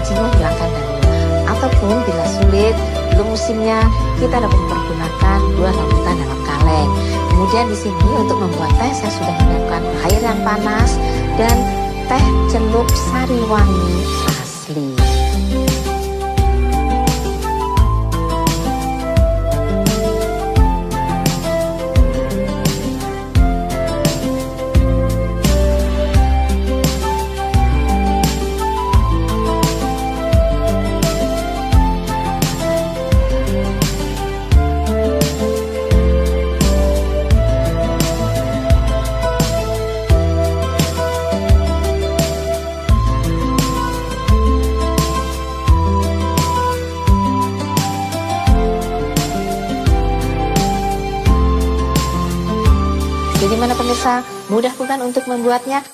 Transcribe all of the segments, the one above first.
bijinya hilangkan dahulu. Ataupun bila sulit, belum musimnya, kita dapat mempergunakan buah rambutan dalam kaleng. Kemudian di sini untuk membuat teh saya sudah menyiapkan air yang panas dan teh celup sari wangi asli. Bagaimana pemirsa? Mudah bukan untuk membuatnya?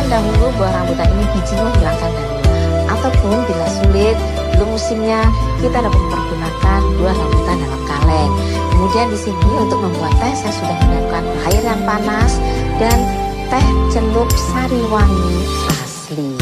Dahulu buah rambutan ini bijinya hilangkan dahulu. Ataupun bila sulit, belum musimnya, kita dapat mempergunakan buah rambutan dalam kaleng. Kemudian di sini untuk membuat teh saya sudah menyiapkan air yang panas dan teh celup sari wangi asli.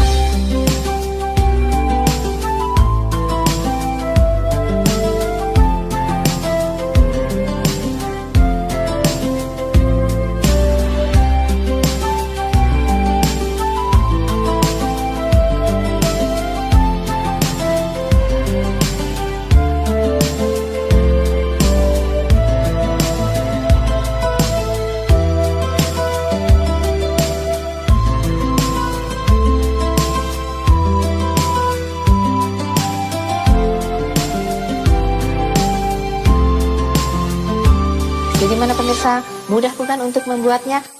Bagaimana pemirsa? Mudah bukan untuk membuatnya?